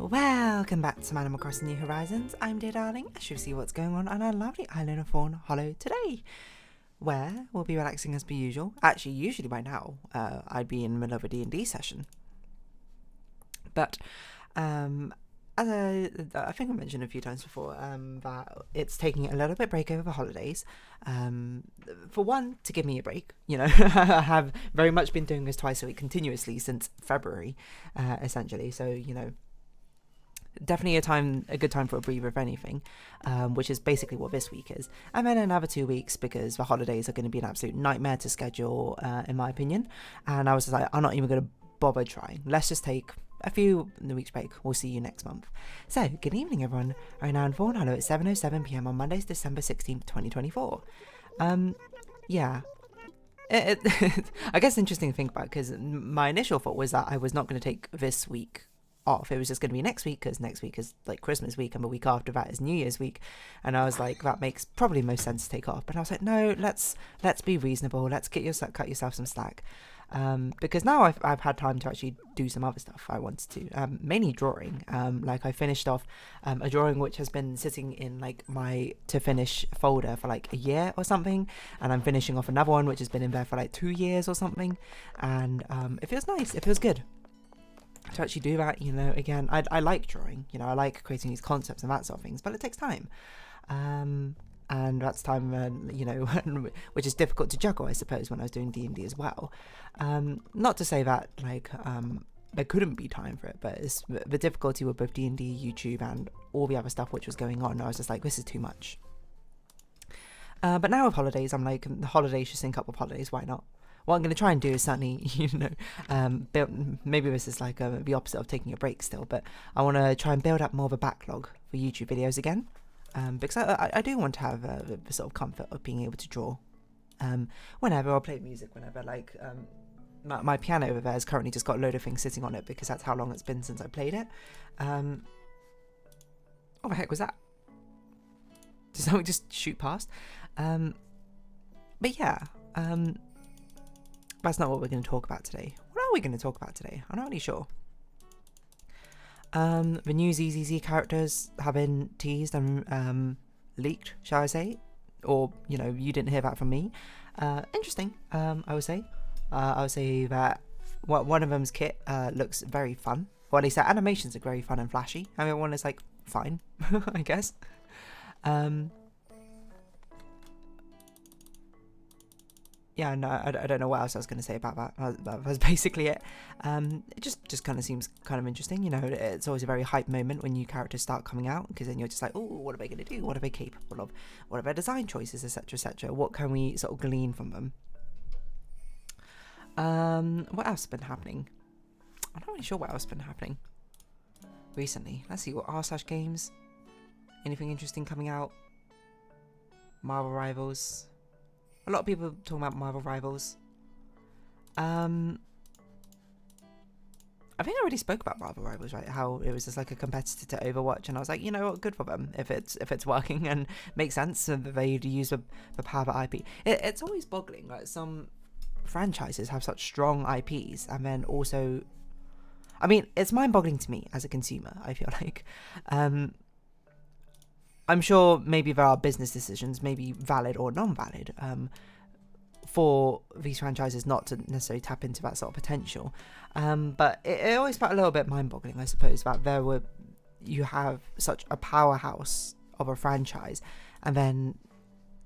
Welcome back to Animal Crossing New Horizons. I'm Dear Darling. I should see what's going on our lovely island of Fawnhallow today, where we'll be relaxing as per usual. Actually, usually by now, I'd be in the middle of a D&D session. But, as I think I mentioned a few times before, that it's taking a little bit break over the holidays. For one, to give me a break. You know, I have very much been doing this twice a week continuously since February, essentially. So, you know, definitely a good time for a breather, if anything, which is basically what this week is. And then another 2 weeks because the holidays are going to be an absolute nightmare to schedule, in my opinion. And I was just like, I'm not even going to bother trying. Let's just take a few weeks break. We'll see you next month. So, good evening, everyone. Right now in Fawnhallow at 7:07 p.m. on Monday, December 16th, 2024. Yeah. I guess interesting to think about, because my initial thought was that I was not going to take this week off. It was just going to be next week, because next week is like Christmas week and the week after that is New Year's week, and I was like, that makes probably most sense to take off. But I was like, no, let's be reasonable. Let's cut yourself some slack, because now I've had time to actually do some other stuff I wanted to, mainly drawing. Like I finished off a drawing which has been sitting in like my to finish folder for like a year or something, and I'm finishing off another one which has been in there for like 2 years or something, and it feels nice. It feels good to actually do that. You know, again, I like drawing, you know, I like creating these concepts and that sort of things, but it takes time, and that's time, you know, which is difficult to juggle, I suppose, when I was doing D&D as well. Not to say that like there couldn't be time for it, but it's the difficulty with both D&D, YouTube, and all the other stuff which was going on. I was just like, this is too much. But now with holidays, I'm like, the holidays should sync up with holidays, why not? What I'm going to try and do is certainly, you know, maybe this is like the opposite of taking a break still, but I want to try and build up more of a backlog for YouTube videos again, because I do want to have the sort of comfort of being able to draw whenever, or play music whenever. Like my piano over there has currently just got a load of things sitting on it because that's how long it's been since I played it. What the heck was that? Did something just shoot past? But yeah, that's not what we're going to talk about today. What are we going to talk about today? I'm not really sure. The new ZZZ characters have been teased and leaked, shall I say? Or, you know, you didn't hear that from me. Interesting, I would say. I would say that one of them's kit looks very fun. Or at least the animations are very fun and flashy. I mean, one is like, fine, I guess. Yeah, no, I don't know what else I was going to say about that. That was basically it. It just kind of seems kind of interesting. You know, it's always a very hype moment when new characters start coming out, because then you're just like, oh, what are they going to do? What are they capable of? What are their design choices, etc., etc.? What can we sort of glean from them? What else has been happening? I'm not really sure what else has been happening recently. Let's see, what r/games? Anything interesting coming out? Marvel Rivals. A lot of people talking about Marvel Rivals. I think I already spoke about Marvel Rivals, right? How it was just like a competitor to Overwatch, and I was like, you know what, good for them if it's working and makes sense, and that they use the power of IP. It's always boggling, like some franchises have such strong IPs, and then also, I mean, it's mind-boggling to me as a consumer. I feel like, I'm sure maybe there are business decisions, maybe valid or non-valid, for these franchises not to necessarily tap into that sort of potential. But it always felt a little bit mind-boggling, I suppose, that you have such a powerhouse of a franchise and then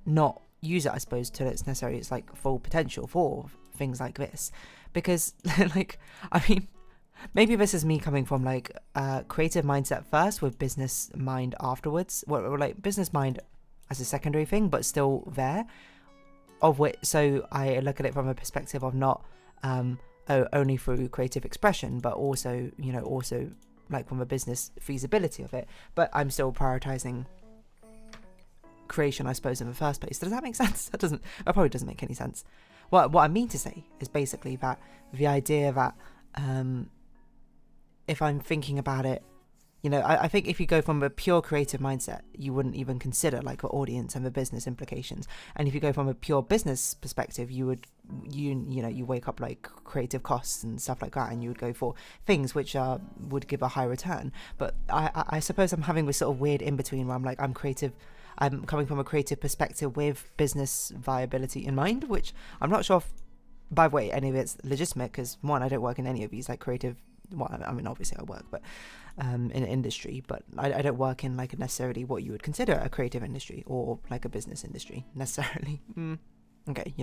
not use it, I suppose, to its like full potential for things like this. Because, like, I mean, maybe this is me coming from like creative mindset first with business mind afterwards. Well, like business mind as a secondary thing, but still there. Of which, so I look at it from a perspective of not only through creative expression, but also, you know, also like from a business feasibility of it. But I'm still prioritizing creation, I suppose, in the first place. Does that make sense? That probably doesn't make any sense. What I mean to say is basically that the idea that if I'm thinking about it, you know, I think if you go from a pure creative mindset, you wouldn't even consider like the audience and the business implications. And if you go from a pure business perspective, you would you wake up like creative costs and stuff like that, and you would go for things which would give a high return. But I suppose I'm having this sort of weird in between where I'm like, I'm coming from a creative perspective with business viability in mind, which I'm not sure if, by the way, any of it's legitimate, because one, I don't work in any of these like creative, well, I mean obviously I work, but in an industry, but I don't work in like necessarily what you would consider a creative industry or like a business industry necessarily. Okay,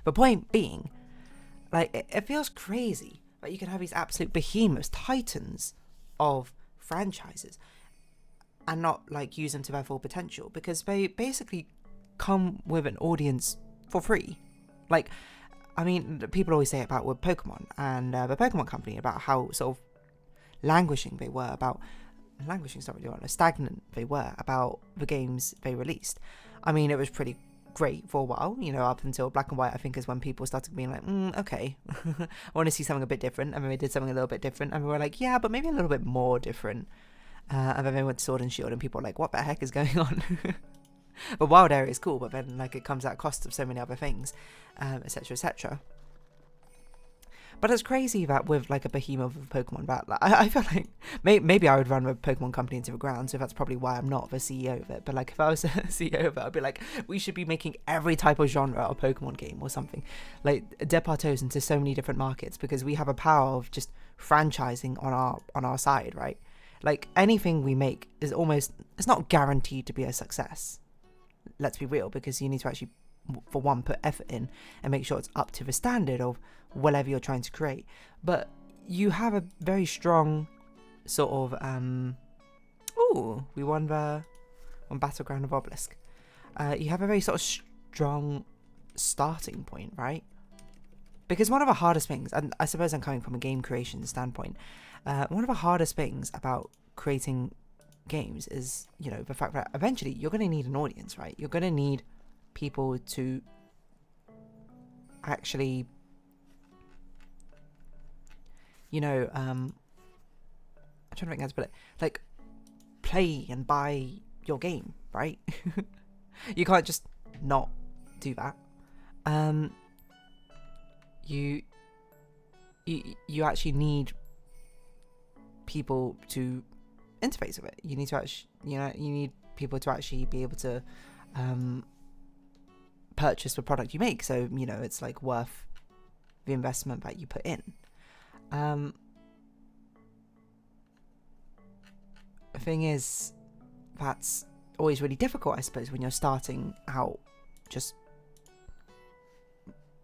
the point being, like, it feels crazy that you can have these absolute behemoths, titans of franchises, and not like use them to their full potential, because they basically come with an audience for free. Like, I mean, people always say about with Pokemon and the Pokemon Company about how sort of languishing they were about stagnant they were about the games they released. I mean, it was pretty great for a while, up until Black and White, I think, is when people started being like, okay, I want to see something a bit different, and then they did something a little bit different, and we were like, yeah, but maybe a little bit more different, and then they went to Sword and Shield, and people were like, what the heck is going on? But Wild Area is cool, but then like it comes at a cost of so many other things, etc, etc. But it's crazy that with like a behemoth of Pokemon, that like, I feel like maybe I would run a Pokemon company into the ground, so that's probably why I'm not the CEO of it. But like if I was a CEO of it, I'd be like, we should be making every type of genre of Pokemon game or something, like dip our toes into so many different markets, because we have a power of just franchising on our side, right? Like anything we make is it's not guaranteed to be a success. Let's be real, because you need to actually, for one, put effort in and make sure it's up to the standard of whatever you're trying to create. But you have a very strong sort of we won Battleground of Obelisk. You have a very sort of strong starting point, right? Because one of the hardest things, and I suppose I'm coming from a game creation standpoint, one of the hardest things about creating games is, the fact that eventually you're going to need an audience, right? You're going to need people to actually, I'm trying to think how to put it, like, play and buy your game, right? You can't just not do that. You actually need people to interface with it. You need to actually, you need people to actually be able to purchase the product you make, so it's like worth the investment that you put in. The thing is, that's always really difficult, I suppose, when you're starting out just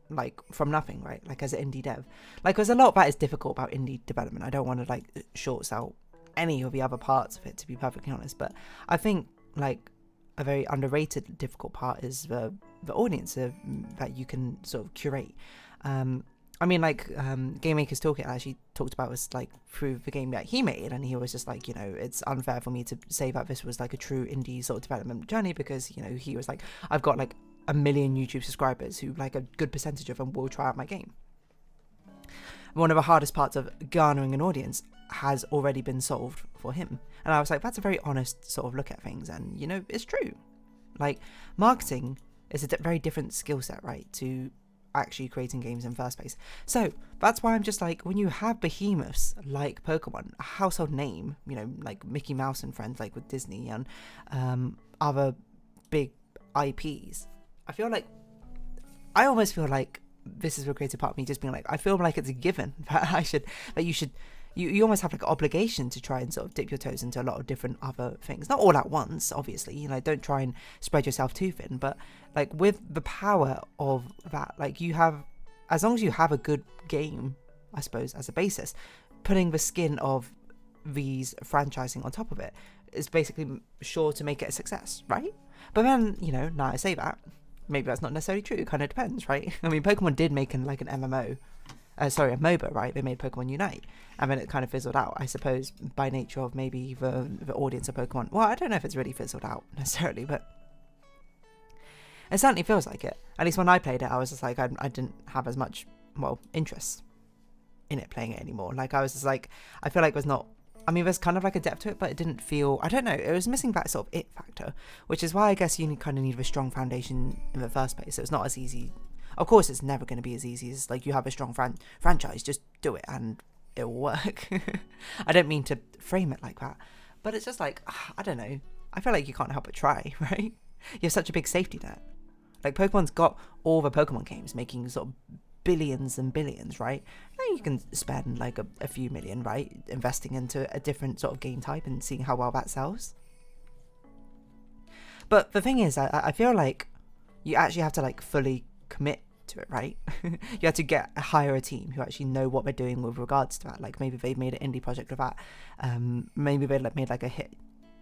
like from nothing, right? Like as an indie dev, like there's a lot that is difficult about indie development. I don't want to like short sell any of the other parts of it, to be perfectly honest, but I think like a very underrated difficult part is the audience that you can sort of curate. I mean, like Game Maker's Toolkit actually talked about was like through the game that he made, and he was just like, it's unfair for me to say that this was like a true indie sort of development journey, because he was like, I've got like 1 million YouTube subscribers who, like, a good percentage of them will try out my game. One of the hardest parts of garnering an audience has already been solved for him. And I was like, that's a very honest sort of look at things, and it's true. Like, marketing is a very different skill set, right, to actually creating games in first place. So that's why I'm just like, when you have behemoths like Pokemon, a household name, like Mickey Mouse and friends, like with Disney and other big IPs, I almost feel like this is the creative part of me just being like, I feel like it's a given that you almost have like an obligation to try and sort of dip your toes into a lot of different other things, not all at once, obviously, don't try and spread yourself too thin, but like with the power of that, like you have, as long as you have a good game, I suppose, as a basis, putting the skin of these franchising on top of it is basically sure to make it a success, right? But then, now I say that, maybe that's not necessarily true. It kind of depends, right? I mean, Pokemon did make a MMO. A MOBA, right? They made Pokemon Unite, and then it kind of fizzled out, I suppose, by nature of maybe the audience of Pokemon. Well, I don't know if it's really fizzled out necessarily, but it certainly feels like it. At least when I played it, I was just like, I didn't have as much, interest in it, playing it anymore. Like, I was just like, I feel like there's kind of like a depth to it, but it didn't feel, I don't know, it was missing that sort of it factor, which is why I guess you kind of need a strong foundation in the first place. So it's not as easy. Of course, it's never going to be as easy as like you have a strong franchise, just do it and it will work. I don't mean to frame it like that, but it's just like, I don't know. I feel like you can't help but try, right? You have such a big safety net. Like Pokemon's got all the Pokemon games making sort of billions and billions, right? And you can spend like a few million, right, investing into a different sort of game type and seeing how well that sells. But the thing is, I feel like you actually have to like fully commit to it, right? You have to hire a team who actually know what they're doing with regards to that. Like maybe they've made an indie project with that. Maybe they made like a hit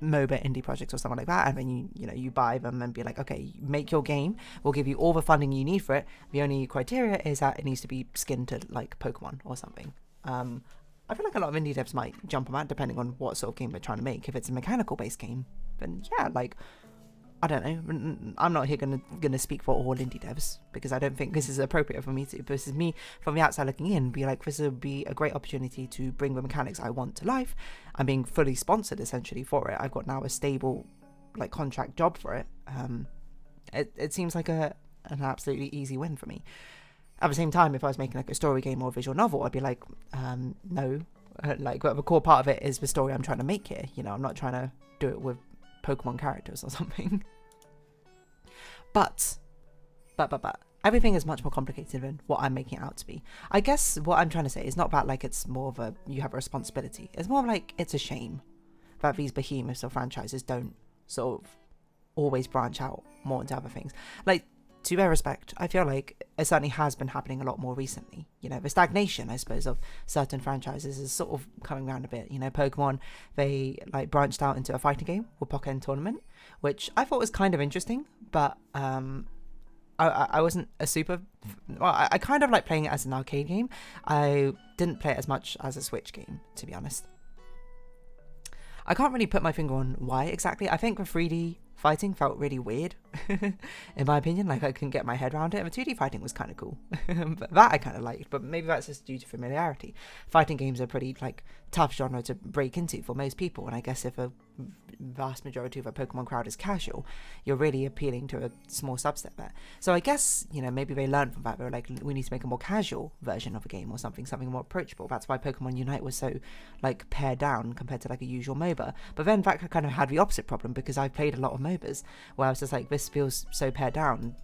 MOBA indie project or something like that, and then you buy them and be like, okay, make your game, we'll give you all the funding you need for it. The only criteria is that it needs to be skinned to like Pokemon or something. I feel like a lot of indie devs might jump on that depending on what sort of game they're trying to make. If it's a mechanical based game, then yeah, like I don't know. I'm not here gonna speak for all indie devs because I don't think this is appropriate for me to. But this is me from the outside looking in. Be like, this would be a great opportunity to bring the mechanics I want to life. I'm being fully sponsored essentially for it. I've got now a stable, like contract job for it. It seems like an absolutely easy win for me. At the same time, if I was making like a story game or a visual novel, I'd be like, no. Like, but the core part of it is the story I'm trying to make here. I'm not trying to do it with Pokemon characters or something. But everything is much more complicated than what I'm making it out to be. I guess what I'm trying to say is not about like it's more of a you have a responsibility. It's more like it's a shame that these behemoths of franchises don't sort of always branch out more into other things. Like, to their respect, I feel like it certainly has been happening a lot more recently. The stagnation, I suppose, of certain franchises is sort of coming around a bit. Pokemon, they like branched out into a fighting game with Pokken Tournament, which I thought was kind of interesting, but I wasn't a super... Well, I kind of like playing it as an arcade game. I didn't play it as much as a Switch game, to be honest. I can't really put my finger on why exactly. I think the 3D fighting felt really weird, in my opinion. Like, I couldn't get my head around it. The 2D fighting was kind of cool. But that I kind of liked, but maybe that's just due to familiarity. Fighting games are pretty, like, tough genre to break into for most people, and I guess if a vast majority of a Pokemon crowd is casual, you're really appealing to a small subset there. So I guess, maybe they learned from that. They were like, we need to make a more casual version of a game or something more approachable. That's why Pokemon Unite was so, like, pared down compared to, like, a usual MOBA. But then, in fact, I kind of had the opposite problem because I've played a lot of MOBAs where I was just like, this feels so pared down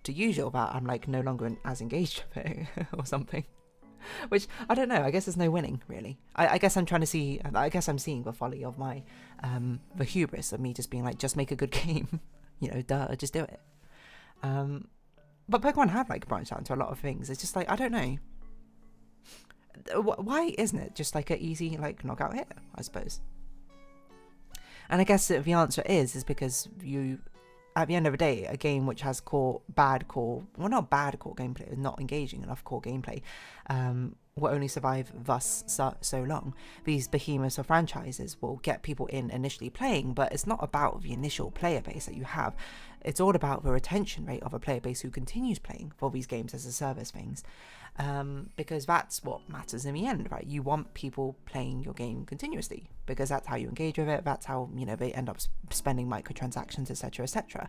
to usual that I'm, like, no longer as engaged with it or something. Which, I don't know, I guess there's no winning, really. I guess I'm seeing the folly of my, the hubris of me just being like, just make a good game. Just do it. But Pokemon have, like, branched out into a lot of things. It's just like, I don't know. Why isn't it just, like, an easy, like, knockout hit, I suppose? And I guess the answer is because at the end of the day, a game which has not bad core gameplay, not engaging enough core gameplay, will only survive thus so long. These behemoths of franchises will get people in initially playing, but it's not about the initial player base that you have. It's all about the retention rate of a player base who continues playing for these games as a service things. Because that's what matters in the end, right? You want people playing your game continuously because that's how you engage with it. That's how, they end up spending microtransactions, etc., etc.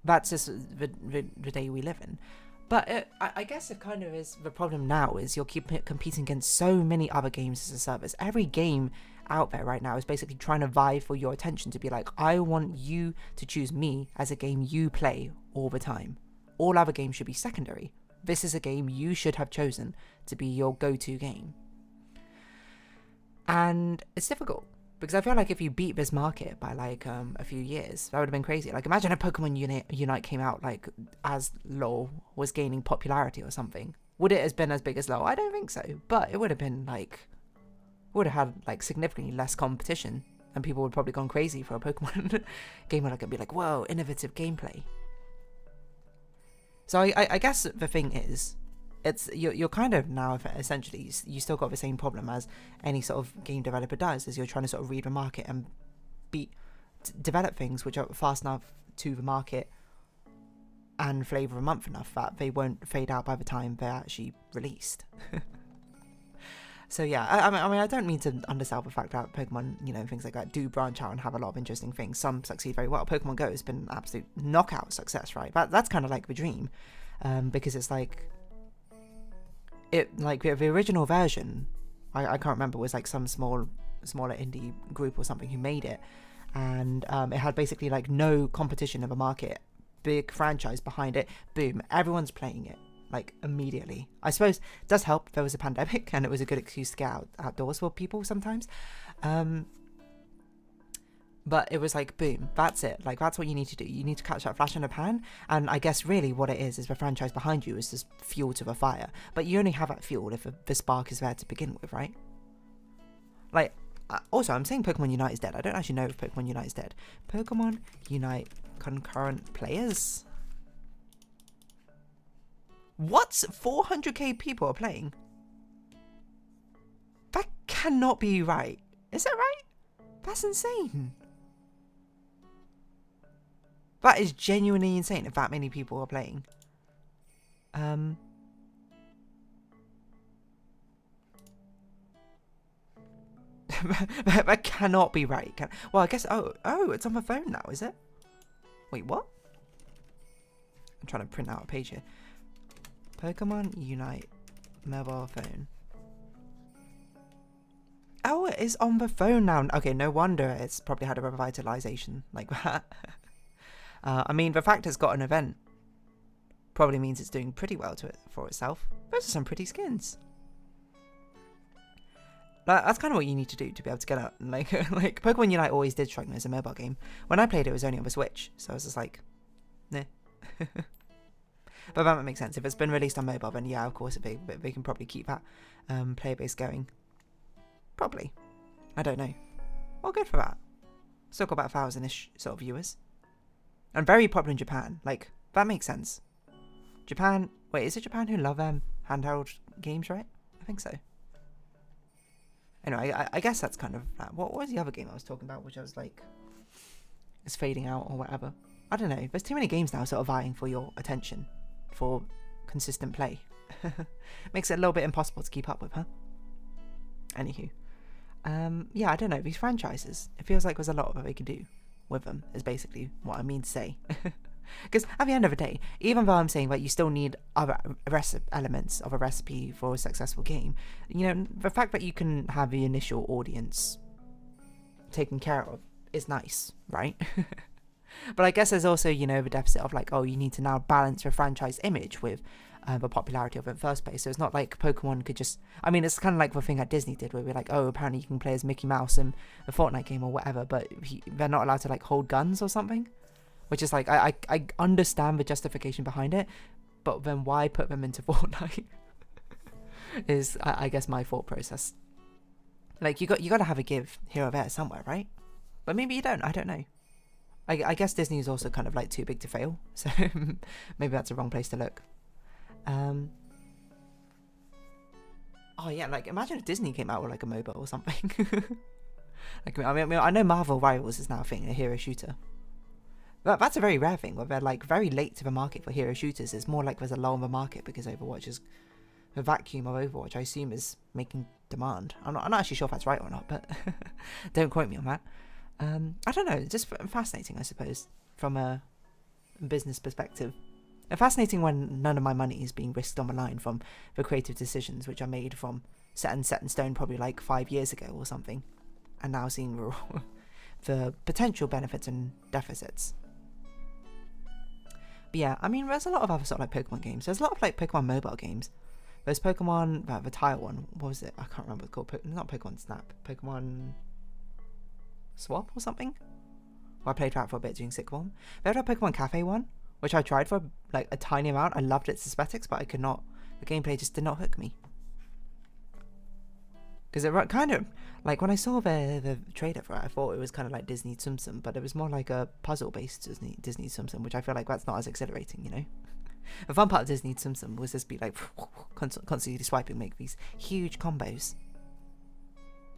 That's just the day we live in. But I guess it kind of is the problem now is you're competing against so many other games as a service. Every game out there right now is basically trying to vie for your attention to be like, I want you to choose me as a game you play all the time. All other games should be secondary. This is a game you should have chosen to be your go-to game. And it's difficult because I feel like if you beat this market by like a few years, that would have been crazy. Like, imagine if Pokemon Unite came out like as LoL was gaining popularity or something. Would it have been as big as LoL? I don't think so. But it would have been like, would have had like significantly less competition, and people would have probably gone crazy for a Pokemon game where like it'd be like, whoa, innovative gameplay. So I guess the thing is, you're kind of now essentially you still got the same problem as any sort of game developer does, is you're trying to sort of read the market and develop things which are fast enough to the market and flavour a month enough that they won't fade out by the time they're actually released. So yeah, I mean, I don't mean to undersell the fact that Pokemon, you know, things like that do branch out and have a lot of interesting things. Some succeed very well. Pokemon Go has been an absolute knockout success, right? That's kind of like the dream, because it's like, the original version, I can't remember, was like some smaller indie group or something who made it, and it had basically like no competition in the market, big franchise behind it, boom, everyone's playing it. Like immediately. I suppose it does help there was a pandemic and it was a good excuse to get outdoors for people sometimes, but it was like boom, that's it, like that's what you need to do. You need to catch that flash in the pan, and I guess really what it is the franchise behind you is just fuel to the fire, but you only have that fuel if the spark is there to begin with, right? Like also, I'm saying Pokemon Unite is dead. I don't actually know if Pokemon Unite is dead. Pokemon Unite concurrent players. What? 400k people are playing? That cannot be right. Is that right? That's insane. That is genuinely insane if that many people are playing. That cannot be right. Well, I guess, oh, it's on my phone now, is it? Wait, what? I'm trying to print out a page here. Pokemon Unite mobile phone. Oh, it is on the phone now. Okay, no wonder it's probably had a revitalization like that. I mean, the fact it's got an event probably means it's doing pretty well for itself. Those are some pretty skins. That's kind of what you need to do to be able to get out. Like Pokemon Unite always did strike me as a mobile game. When I played it was only on the Switch, so I was just like, nah. But that makes sense. If it's been released on mobile, then yeah, of course, they can probably keep that player base going. Probably. I don't know. Well, good for that. Still got about 1,000-ish sort of viewers. And very popular in Japan. Like, that makes sense. Japan... Wait, is it Japan who love handheld games, right? I think so. Anyway, I guess that's kind of... What was the other game I was talking about, which I was like... It's fading out or whatever. I don't know. There's too many games now sort of vying for your attention. For consistent play. Makes it a little bit impossible to keep up with, huh? Anywho. Yeah, I don't know. These franchises, it feels like there's a lot that they can do with them, is basically what I mean to say. Because at the end of the day, even though I'm saying that you still need other elements of a recipe for a successful game, you know, the fact that you can have the initial audience taken care of is nice, right? But I guess there's also, you know, the deficit of like, oh, you need to now balance the franchise image with the popularity of it in the first place. So it's not like Pokemon could just... I mean, it's kind of like the thing that Disney did where we're like, oh, apparently you can play as Mickey Mouse in a Fortnite game or whatever, but they're not allowed to like hold guns or something. Which is like, I understand the justification behind it, but then why put them into Fortnite? Is, I guess, my thought process. Like, you got to have a give here or there somewhere, right? But maybe you don't, I don't know. I guess Disney is also kind of like too big to fail, so maybe that's the wrong place to look. Oh yeah, like imagine if Disney came out with like a MOBA or something. Like, I mean, I know Marvel Rivals is now a thing, a hero shooter. That's a very rare thing, where they're like very late to the market for hero shooters. It's more like there's a lull in the market because Overwatch is... The vacuum of Overwatch, I assume, is making demand. I'm not actually sure if that's right or not, but don't quote me on that. I don't know, just fascinating, I suppose, from a business perspective. And fascinating when none of my money is being risked on the line from the creative decisions which are made from set in stone probably like 5 years ago or something, and now seeing the potential benefits and deficits. But yeah, I mean, there's a lot of other sort of like Pokemon games. There's a lot of like Pokemon mobile games. There's Pokemon, the tile one, what was it? I can't remember what it's called. Not Pokemon Snap, Pokemon Swap or something? Well, I played that for a bit doing Sick Form. They had a Pokemon Cafe one, which I tried for like a tiny amount. I loved its aesthetics, but I could not, the gameplay just did not hook me. Because it kind of, like when I saw the trailer for it, I thought it was kind of like Disney Tsum Tsum, but it was more like a puzzle-based Disney Tsum Tsum, which I feel like that's not as exhilarating, you know? The fun part of Disney Tsum Tsum was just be like, constantly swiping, make these huge combos.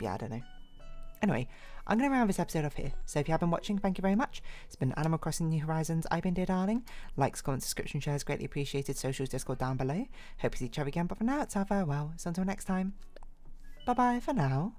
Yeah, I don't know. Anyway, I'm going to round this episode off here. So if you have been watching, thank you very much. It's been Animal Crossing New Horizons. I've been Dear Darling. Likes, comments, subscription, shares, greatly appreciated. Socials, Discord down below. Hope to see each other again, but for now, it's our farewell. So until next time. bye bye for now.